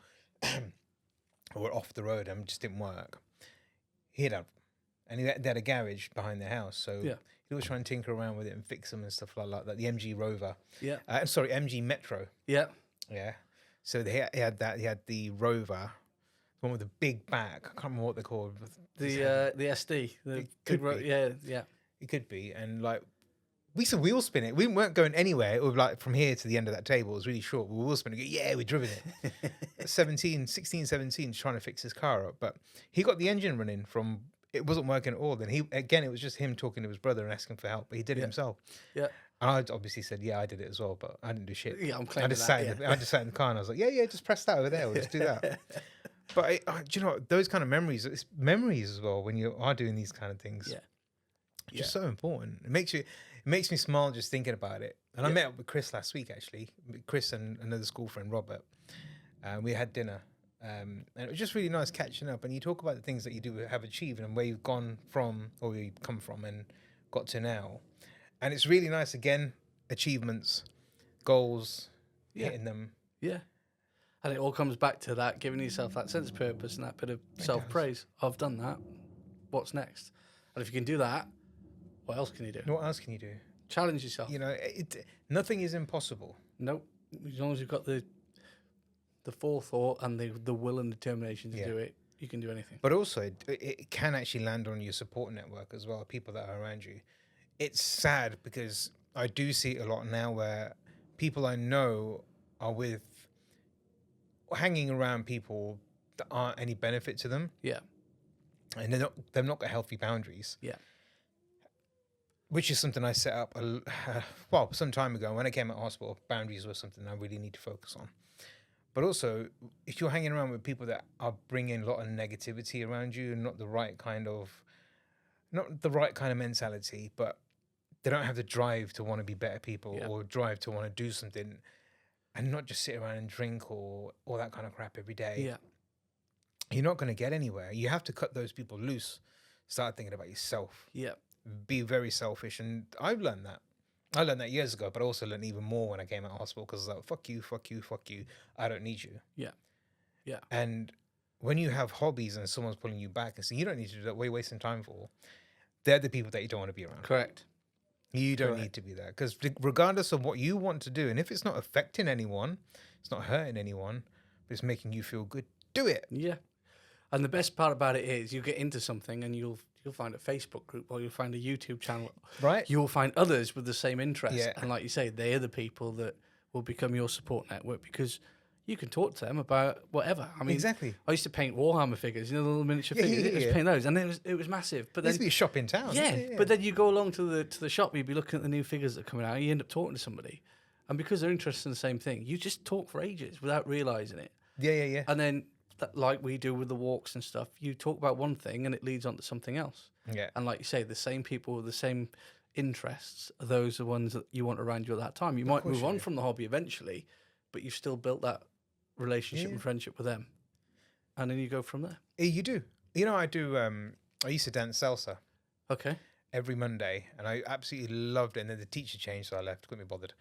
B: or off the road and just didn't work, he'd have. And he had a garage behind the house, so he was trying to tinker around with it and fix them and stuff like that. The MG Rover, MG Metro,
A: yeah.
B: So he had that. He had the Rover, the one with the big back. I can't remember what they're called.
A: The SD, the big yeah.
B: It could be, and like we used to wheel spin it. We weren't going anywhere. It was like from here to the end of that table. It was really short. We wheel spin it. Yeah, we driven it. 16, 17, trying to fix his car up, but he got the engine running from. It wasn't working at all. Then it was just him talking to his brother and asking for help, but he did it himself. Yeah. And I obviously said, I did it as well, but I didn't do shit.
A: Yeah, I'm claiming
B: I just sat in the car and I was like, just press that over there. We'll just do that. But do you know, those kind of memories, it's memories as well when you are doing these kind of things. Yeah. Just so important. It makes me smile just thinking about it. And I met up with Chris last week, actually. Chris and another school friend, Robert. We had dinner. And it was just really nice catching up, and you talk about the things that you do have achieved and where you've gone from, or where you've come from and got to now. And it's really nice, again, achievements, goals, hitting them. Yeah.
A: And it all comes back to that, giving yourself that sense of purpose and that bit of self-praise. I've done that. What's next? And if you can do that, what else can you do?
B: What else can you do?
A: Challenge yourself.
B: You know, nothing is impossible.
A: Nope. As long as you've got the forethought and the will and determination to do it, you can do anything.
B: But also, it can actually land on your support network as well, people that are around you. It's sad because I do see it a lot now where people I know are hanging around people that aren't any benefit to them. Yeah. And they've not got healthy boundaries. Yeah. Which is something I set up, some time ago. When I came out of hospital, boundaries were something I really need to focus on. But also, if you're hanging around with people that are bringing a lot of negativity around you and not the right kind of mentality, but they don't have the drive to want to be better people or drive to want to do something and not just sit around and drink or all that kind of crap every day, you're not going to get anywhere. You have to cut those people loose, start thinking about yourself. Yeah. Be very selfish. And I've learned that. I learned that years ago, but I also learned even more when I came out of hospital because I was like, fuck you. I don't need you. Yeah. Yeah. And when you have hobbies and someone's pulling you back and saying, you don't need to do that, what are you wasting time for? They're the people that you don't want to be around. Correct. You don't need to be there because regardless of what you want to do, and if it's not affecting anyone, it's not hurting anyone, but it's making you feel good, do it. Yeah. And the best part about it is you get into something and you'll find a Facebook group or you'll find a YouTube channel. Right. You'll find others with the same interest. Yeah. And like you say, they are the people that will become your support network because you can talk to them about whatever. I mean, exactly. I used to paint Warhammer figures, the little miniature figures. I used to paint those, and it was massive. But then, used to be a shop in town.
A: Yeah, but then you go along to the shop, you'd be looking at the new figures that are coming out, and you end up talking to somebody. And because they're interested in the same thing, you just talk for ages without realising it. Yeah. And then, like we do with the walks and stuff, you talk about one thing and it leads on to something else. Yeah. And like you say, the same people with the same interests are those the ones that you want around you at that time. You might move on from the hobby eventually, but you've still built that relationship and friendship with them. And then you go from there.
B: You do. You know, I do. I used to dance salsa.
A: Okay.
B: every Monday, and I absolutely loved it. And then the teacher changed, so I left. Couldn't be bothered.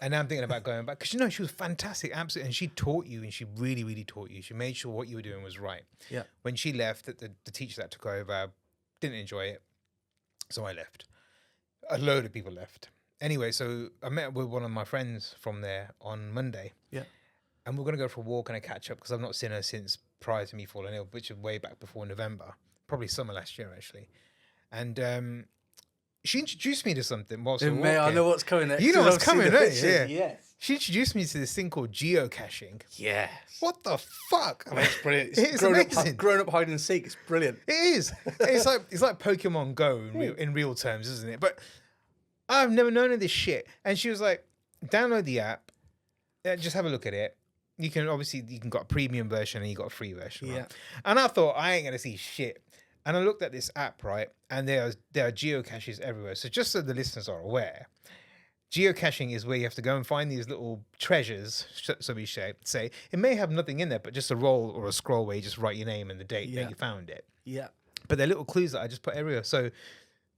B: And now I'm thinking about going back because she was fantastic, absolutely, and she taught you, and she really, really taught you. She made sure what you were doing was right.
A: Yeah.
B: When she left, the teacher that took over didn't enjoy it, so I left. A load of people left. Anyway, so I met with one of my friends from there on Monday.
A: Yeah.
B: And we're going to go for a walk and a catch up because I've not seen her since prior to me falling ill, which is way back before November, probably summer last year, actually. And she introduced me to something whilst we were walking.
A: I know what's coming next.
B: You know what's coming, don't you?
A: Yeah.
B: Yeah.
A: Yes.
B: She introduced me to this thing called geocaching.
A: Yes.
B: What the fuck?
A: Oh, it's brilliant.
B: It's
A: It's grown up hide and seek. It's brilliant.
B: It is. It's like Pokemon Go in real terms, isn't it? But I've never known of this shit. And she was like, download the app. Just have a look at it. You can got a premium version and you got a free version.
A: Yeah.
B: Right? And I thought I ain't gonna see shit. And I looked at this app, right? And there are geocaches everywhere. So just so the listeners are aware, geocaching is where you have to go and find these little treasures, so we say. It may have nothing in there, but just a roll or a scroll where you just write your name and the date that you found it.
A: Yeah.
B: But they're little clues that I just put everywhere. So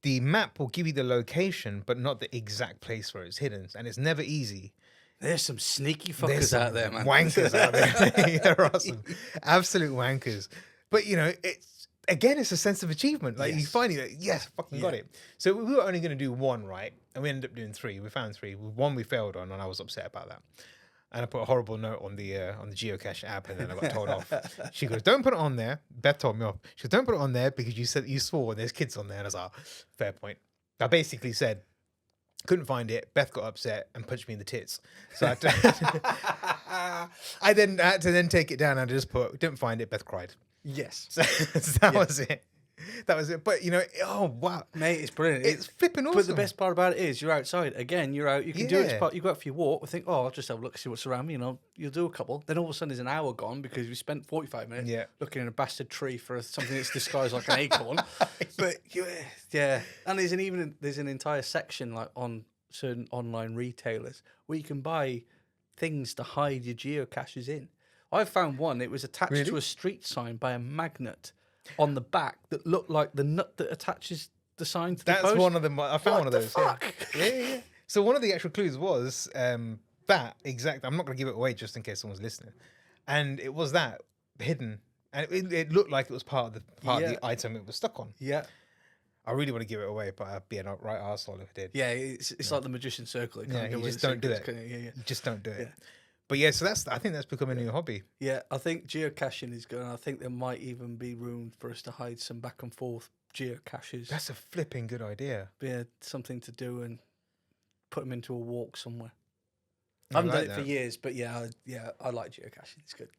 B: the map will give you the location, but not the exact place where it's hidden. And it's never easy.
A: There's some sneaky fuckers out there, man.
B: Wankers out there. There are some absolute wankers. But, it's a sense of achievement. Like, you find it, like, yes, fucking got it. So we were only going to do one, right? And we ended up doing three. We found three. One we failed on, and I was upset about that. And I put a horrible note on the geocache app, and then I got told off. She goes, "Don't put it on there." Beth told me off. She goes, "Don't put it on there because you said you swore and there's kids on there." And I was like, fair point. I basically said, couldn't find it. Beth got upset and punched me in the tits. So I then had to take it down and just put, didn't find it. Beth cried.
A: Yes.
B: So that was it. That was it. But, oh, wow.
A: Mate, it's brilliant.
B: It's flipping awesome.
A: But the best part about it is you're outside. Again, you're out. You can do it. You go out for your walk. I think, I'll just have a look, see what's around me. You'll do a couple. Then all of a sudden there's an hour gone because we spent 45 minutes looking in a bastard tree for something that's disguised like an acorn. But, yeah. And there's an entire section like on certain online retailers where you can buy things to hide your geocaches in. I found one. It was attached to a street sign by a magnet on the back that looked like the nut that attaches the sign to the post.
B: That's one of them. I found one of those.
A: Fuck?
B: Yeah. So one of the actual clues was that exact. I'm not going to give it away just in case someone's listening. And it was that hidden, and it looked like it was part of the item it was stuck on.
A: Yeah.
B: I really want to give it away, but I'd be a right arsehole if I did.
A: Yeah, it's like the magician circle.
B: You just don't do it. You just don't do it.
A: Yeah.
B: But so I think that's becoming a new hobby.
A: Yeah, I think geocaching is good. I think there might even be room for us to hide some back and forth geocaches.
B: That's a flipping good idea.
A: Yeah, something to do and put them into a walk somewhere. I haven't done it for years, but I like geocaching. It's good.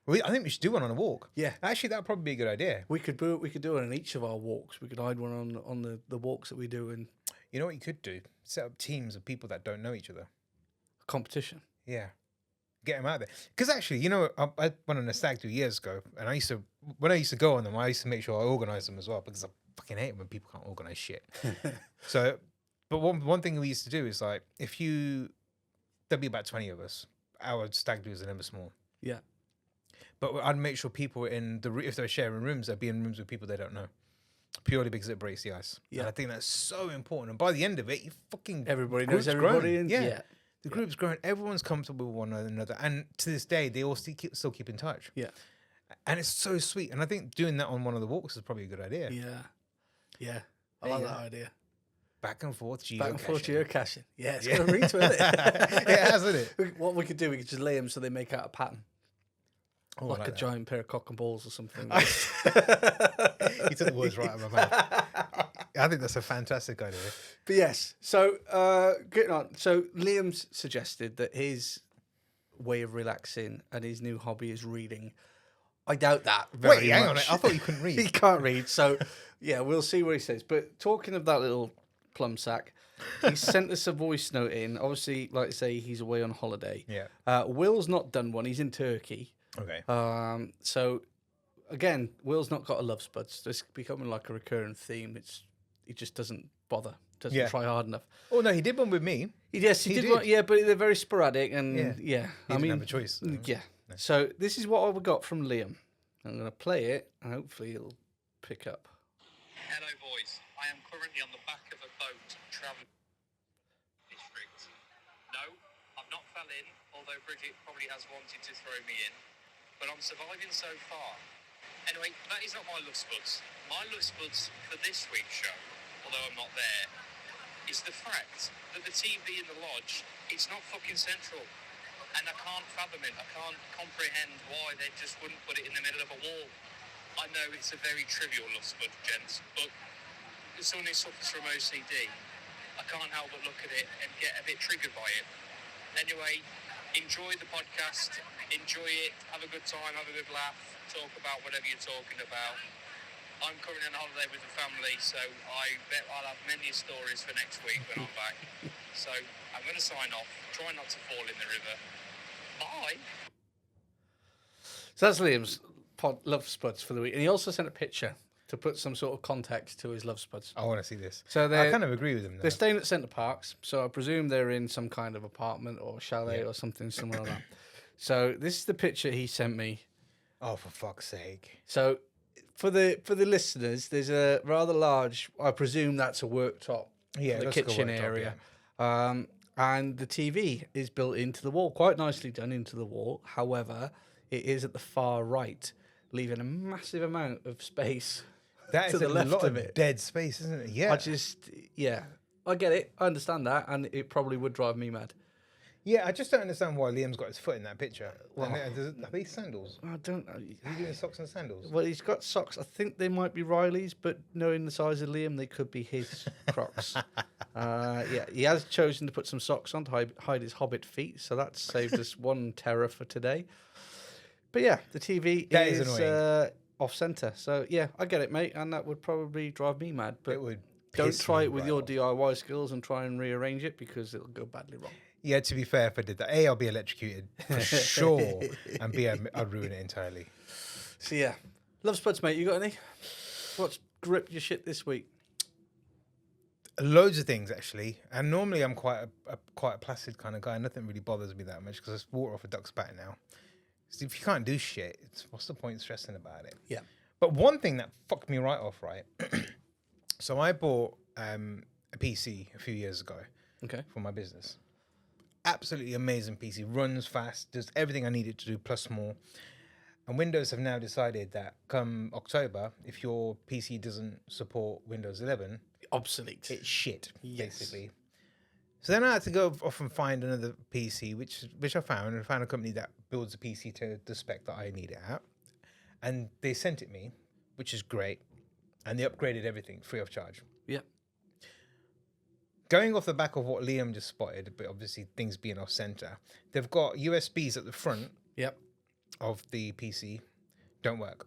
B: I think we should do one on a walk.
A: Yeah,
B: actually, that'd probably be a good idea.
A: We could do it on each of our walks. We could hide one on the walks that we do, and
B: you know what you could do? Set up teams of people that don't know each other.
A: A competition.
B: Yeah. Get them out there. Because actually, I went on a stag do years ago, and when I used to go on them, I used to make sure I organised them as well, because I fucking hate it when people can't organise shit. But one thing we used to do is like, there'd be about 20 of us. Our stag do's are never small.
A: Yeah.
B: But I'd make sure people if they're sharing rooms, they'd be in rooms with people they don't know. Purely because it breaks the ice. Yeah. And I think that's so important. And by the end of it,
A: everybody knows everybody.
B: Yeah. The group's growing. Everyone's comfortable with one another. And to this day, they all still keep in touch.
A: Yeah.
B: And it's so sweet. And I think doing that on one of the walks is probably a good idea.
A: Yeah. Yeah. I like that idea.
B: Back and forth geocaching.
A: Back and forth geocaching. Yeah, it's got a ring to it.
B: It has, isn't it?
A: What we could do, we could just lay them so they make out a pattern. Like a giant pair of cock and balls or something.
B: You took the words right out of my mouth. I think that's a fantastic idea.
A: But yes, so getting on. So Liam's suggested that his way of relaxing and his new hobby is reading. I doubt that very much.
B: Hang on. I thought you couldn't read.
A: He can't read. So yeah, we'll see what he says. But talking of that little plum sack, he sent us a voice note in. Obviously, like I say, he's away on holiday.
B: Yeah.
A: Will's not done one. He's in Turkey.
B: Okay.
A: So again, Will's not got a love spuds. It's becoming like a recurring theme. He just doesn't bother. Doesn't try hard enough.
B: Oh no, he did one with me.
A: Yes, he did one. Yeah, but they're very sporadic and
B: He didn't have a choice.
A: Yeah. No. So this is what I got from Liam. I'm going to play it and hopefully it'll pick up.
C: Hello boys, I I am currently on the back of a boat travelling district. No, I've not fell in, although Bridget probably has wanted to throw me in. But I'm surviving so far. Anyway, that is not my love spuds. My love spuds for this week's show, although I'm not there, is the fact that the TV in the lodge, it's not fucking central. And I can't fathom it. I can't comprehend why they just wouldn't put it in the middle of a wall. I know it's a very trivial love spud, gents, but as someone who suffers from OCD, I can't help but look at it and get a bit triggered by it. Anyway, enjoy the podcast, enjoy it, have a good time, have a good laugh, talk about whatever you're talking about. I'm currently on holiday with the family, so I bet I'll have many stories for next week when I'm back. So I'm going to sign off, try not to fall in the river. Bye.
A: So that's Liam's love spuds for the week. And he also sent a picture to put some sort of context to his love spuds.
B: I want to see this.
A: So
B: I kind of agree with him.
A: They're staying at Centre Parks, so I presume they're in some kind of apartment or chalet or something similar like that. So this is the picture he sent me.
B: Oh, for fuck's sake.
A: So for the listeners, there's a rather large, I presume that's a worktop,
B: Yeah,
A: the kitchen area. Yeah. And the TV is built into the wall, quite nicely done into the wall. However, it is at the far right, leaving a massive amount of space
B: That
A: to
B: is
A: the
B: a
A: left
B: lot
A: of
B: of
A: it.
B: dead space, isn't it? Yeah.
A: I get it. I understand that, and it probably would drive me mad.
B: Yeah, I just don't understand why Liam's got his foot in that picture.
A: Well,
B: Are these sandals?
A: I don't know.
B: Is he doing socks and sandals?
A: Well, he's got socks. I think they might be Riley's, but knowing the size of Liam, they could be his Crocs. He has chosen to put some socks on to hide his hobbit feet, so that's saved us one terror for today. But yeah, the TV is off centre. So yeah, I get it, mate, and that would probably drive me mad. But
B: It would
A: don't try it with your DIY skills and try and rearrange it because it'll go badly wrong.
B: Yeah, to be fair, if I did that, A, I'll be electrocuted for sure, and B, I'd ruin it entirely.
A: So yeah, love spuds, mate. You got any? What's gripped your shit this week?
B: Loads of things, actually. And normally I'm quite a placid kind of guy. Nothing really bothers me that much because I water off a duck's back now. So if you can't do shit, what's the point stressing about it?
A: Yeah.
B: But one thing that fucked me right off, right? So I bought a PC a few years ago for my business. Absolutely amazing PC. Runs fast, does everything I need it to do, plus more. And Windows have now decided that come October, if your PC doesn't support Windows 11...
A: obsolete.
B: It's shit, basically. So then I had to go off and find another PC, which I found. And I found a company that builds a PC to the spec that I need it at. And they sent it me, which is great. And they upgraded everything free of charge.
A: Yeah.
B: Going off the back of what Liam just spotted, but obviously things being off center, they've got USBs at the front of the PC. Don't work.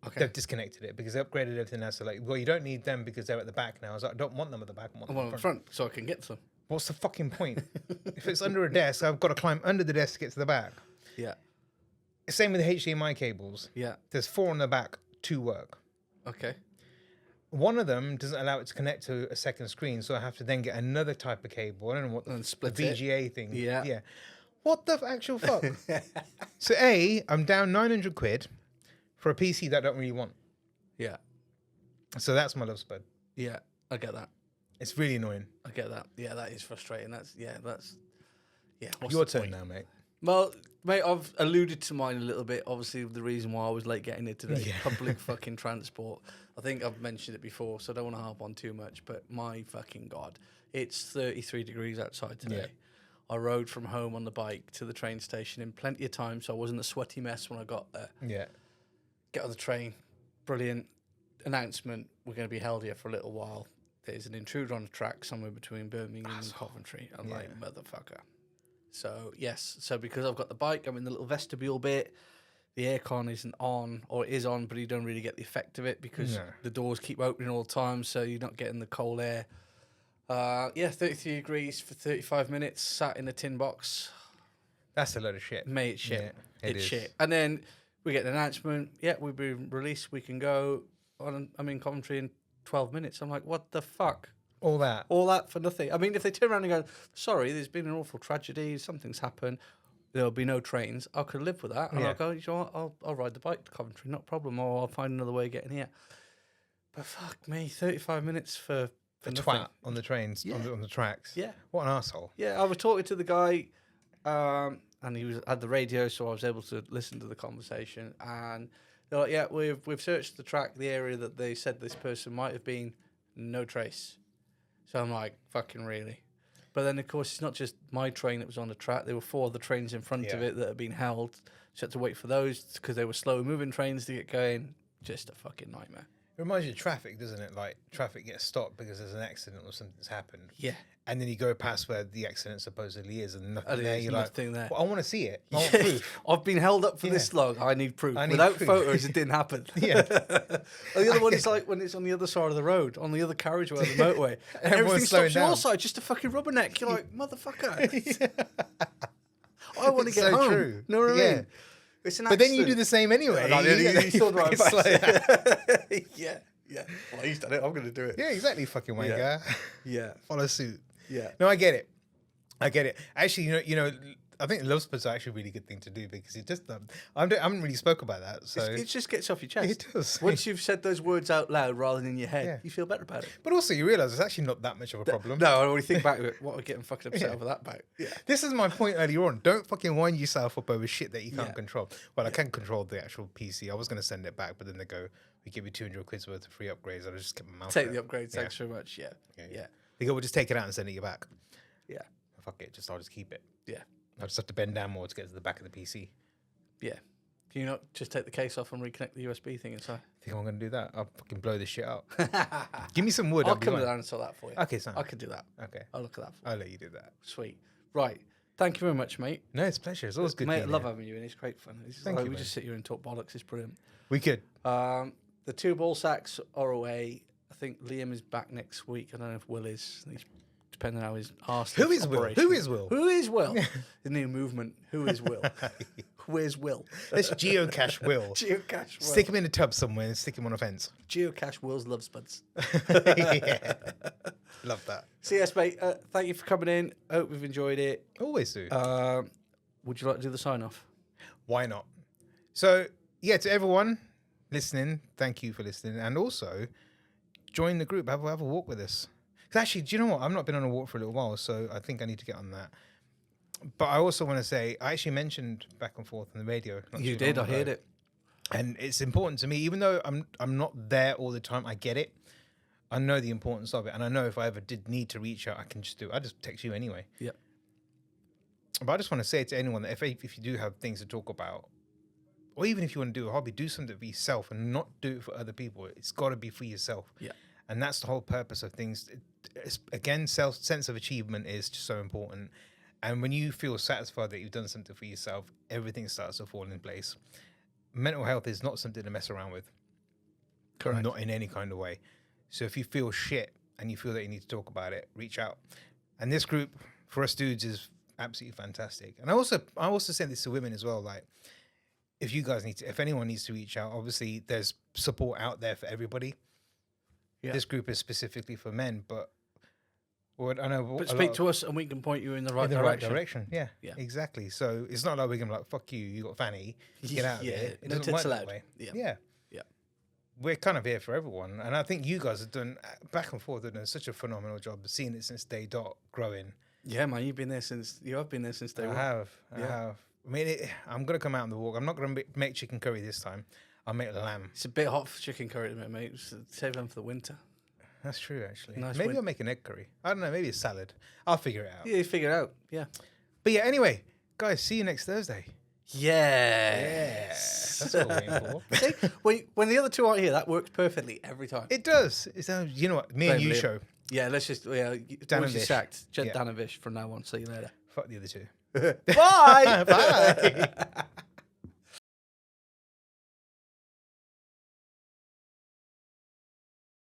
B: Okay. They've disconnected it because they upgraded everything else. So like, well, you don't need them because they're at the back now. I was like, I don't want them at the back.
A: I want them at the front so I can get to them.
B: What's the fucking point? If it's under a desk, I've got to climb under the desk to get to the back.
A: Yeah.
B: Same with the HDMI cables.
A: Yeah.
B: There's 4 on the back, 2 work.
A: Okay.
B: One of them doesn't allow it to connect to a second screen, so I have to then get another type of cable. I don't know what the VGA thing.
A: Yeah.
B: Yeah. What the actual fuck? So I'm down 900 quid for a PC that I don't really want.
A: Yeah.
B: So that's my love spud.
A: Yeah, I get that.
B: It's really annoying.
A: I get that. Yeah, that is frustrating. What's
B: your turn now, mate.
A: Well, mate, I've alluded to mine a little bit. Obviously, the reason why I was late getting here today, public fucking transport. I think I've mentioned it before, so I don't want to harp on too much. But my fucking God, it's 33 degrees outside today. Yeah. I rode from home on the bike to the train station in plenty of time, so I wasn't a sweaty mess when I got there.
B: Yeah.
A: Get on the train. Brilliant announcement. We're going to be held here for a little while. There's an intruder on the track somewhere between Birmingham and Coventry. I'm like, motherfucker. So, yes. So, because I've got the bike, I'm in the little vestibule bit. The aircon isn't on, or it is on, but you don't really get the effect of it because the doors keep opening all the time, so you're not getting the cold air. 33 degrees for 35 minutes, sat in a tin box.
B: That's a load of shit.
A: Mate, it's shit.
B: Yeah,
A: it's shit. And then we get an announcement. Yeah, we've been released. We can go. I'm in Coventry in 12 minutes. I'm like, what the fuck?
B: All that
A: for nothing. I mean, if they turn around and go, sorry, there's been an awful tragedy, something's happened, there'll be no trains, I could live with that. And I'll go, you know what, I'll ride the bike to Coventry, not a problem, or I'll find another way of getting here. But fuck me, 35 minutes for
B: The
A: nothing.
B: twat on the trains,
A: Yeah.
B: on the tracks.
A: Yeah.
B: What an asshole.
A: Yeah, I was talking to the guy, and he had the radio, so I was able to listen to the conversation. And they're like, "Yeah, we've searched the track, the area that they said this person might have been. No trace." So I'm like, "Fucking really?" But then, of course, it's not just my train that was on the track. There were 4 other trains in front of
B: Yeah.
A: it that had been held. So I had to wait for those because they were slow moving trains to get going. Just a fucking nightmare.
B: It reminds you of traffic, doesn't it? Like traffic gets stopped because there's an accident or something's happened.
A: Yeah.
B: And then you go past where the accident supposedly is and nothing
A: And
B: there.
A: there's
B: You're
A: nothing
B: like,
A: there.
B: well, I want to see it. I want
A: Yeah.
B: proof.
A: I've been held up for
B: Yeah.
A: this long. I need proof.
B: I need
A: Without
B: proof.
A: photos, it didn't happen.
B: Yeah.
A: And the other one is like when it's on the other side of the road, on the other carriageway of the motorway. And
B: Everyone's
A: everything
B: slowing
A: stops on your
B: down.
A: side, just a fucking rubberneck. You're like, motherfucker. I want to
B: It's
A: get
B: so
A: home.
B: true.
A: Know what I
B: Yeah.
A: mean? It's an
B: But then you
A: accident.
B: do the same anyway.
A: No, you still drive
B: Slow down.
A: fast. Yeah. Yeah. Well, he's done it. I'm going to do it.
B: Yeah, exactly, fucking wanker.
A: Yeah. Yeah.
B: Follow suit.
A: Yeah.
B: No, I get it. Actually, you know, I think love spuds are actually a really good thing to do because it just I haven't really spoke about that. So
A: It just gets off your chest.
B: It does.
A: Once you've said those words out loud rather than in your head,
B: Yeah.
A: you feel better about it.
B: but also you realise it's actually not that much of a problem.
A: No, when you think back to it, what are we getting fucking upset
B: Yeah.
A: over that about? Yeah.
B: This is my point earlier on. Don't fucking wind yourself up over shit that you can't
A: Yeah.
B: control. Well, I can control the actual PC. I was going to send it back, but then they go, we give you 200 quid's worth of free upgrades. I just kept my mouth
A: Take
B: shut.
A: the upgrades,
B: Yeah.
A: thanks very much. Yeah. Yeah.
B: They go, we'll just take it out and send it you back.
A: Yeah.
B: Fuck it, I'll just keep it.
A: Yeah.
B: I'll just have to bend down more to get to the back of the PC.
A: Yeah. Can you not just take the case off and reconnect the USB thing inside?
B: Think I'm going to do that? I'll fucking blow this shit up. Give me some wood.
A: I'll
B: be
A: come
B: fine.
A: down and sort that for you.
B: Okay, son.
A: I could do that.
B: Okay.
A: I'll look at that for you.
B: I'll let you do that.
A: Sweet. Right. Thank you very much, mate.
B: No, it's a pleasure. It's always good.
A: Mate, I
B: being
A: love
B: here.
A: having you in. It's great fun. It's
B: Thank
A: like
B: you,
A: we
B: man.
A: just sit here and talk bollocks. It's brilliant.
B: We could.
A: The 2 ball sacks are away. I think Liam is back next week. I don't know if Will is. He's depending on how his arse.
B: Who is Will? Who is Will?
A: Who is Will? The new movement. Who is Will? Where's Will?
B: Let's geocache Will.
A: Geocache Will.
B: Stick him in a tub somewhere and stick him on a fence.
A: Geocache Will's love spuds.
B: Yeah. Love that.
A: So yes, mate. Thank you for coming in. Hope you've enjoyed it.
B: Always do.
A: Would you like to do the sign off?
B: Why not? So, yeah, to everyone listening, thank you for listening. And also, join the group. Have a walk with us. 'Cause actually, do you know what? I've not been on a walk for a little while, so I think I need to get on that. But I also want to say, I actually mentioned Back and Forth on the radio. not
A: You
B: too
A: did.
B: long
A: I heard
B: ago.
A: it.
B: And it's important to me, even though I'm not there all the time. I get it. I know the importance of it, and I know if I ever did need to reach out, I can just do it. I just text you anyway.
A: Yep.
B: But I just want to say to anyone that if you do have things to talk about, or even if you want to do a hobby, do something for yourself and not do it for other people. It's got to be for yourself.
A: Yeah.
B: And that's the whole purpose of things. Again, sense of achievement is just so important. And when you feel satisfied that you've done something for yourself, everything starts to fall in place. Mental health is not something to mess around with.
A: Correct.
B: Not in any kind of way. So if you feel shit and you feel that you need to talk about it, reach out. And this group for us dudes is absolutely fantastic. And I also say this to women as well. Like, if anyone needs to reach out, obviously there's support out there for everybody.
A: Yeah.
B: This group is specifically for men, but I know.
A: But speak to us and we can point you in the right
B: in the
A: direction.
B: right direction. Yeah,
A: Yeah.
B: exactly. So it's not like we're gonna be like, fuck you got fanny, get out of
A: Yeah,
B: here. It
A: no
B: doesn't
A: tits
B: work that
A: allowed.
B: way.
A: Yeah.
B: Yeah.
A: Yeah.
B: We're kind of here for everyone, and I think you guys have done Back and Forth have done such a phenomenal job of seeing it since day dot growing.
A: Yeah, man, you have been there since day
B: I
A: one.
B: have.
A: Yeah.
B: I mean, I'm gonna come out on the walk. I'm not gonna make chicken curry this time. I'll make lamb.
A: It's a bit hot for chicken curry at the minute, mate. Save them for the winter.
B: That's true, actually.
A: Nice
B: Maybe
A: win.
B: I'll make an egg curry. I don't know. Maybe a salad. I'll figure it out.
A: Yeah, you figure it out. Yeah.
B: But yeah, anyway, guys, see you next Thursday.
A: Yes.
B: That's what we're waiting for.
A: See, when the other two aren't here, that works perfectly every time.
B: It does. You know what? Me and you
A: Blame Liam.
B: show.
A: Yeah, let's just
B: Dan
A: Dan
B: and
A: you
B: Vish.
A: sacked.
B: Yeah.
A: Dan and Vish from now on. See you later.
B: Fuck the other two.
A: Bye.
B: Bye.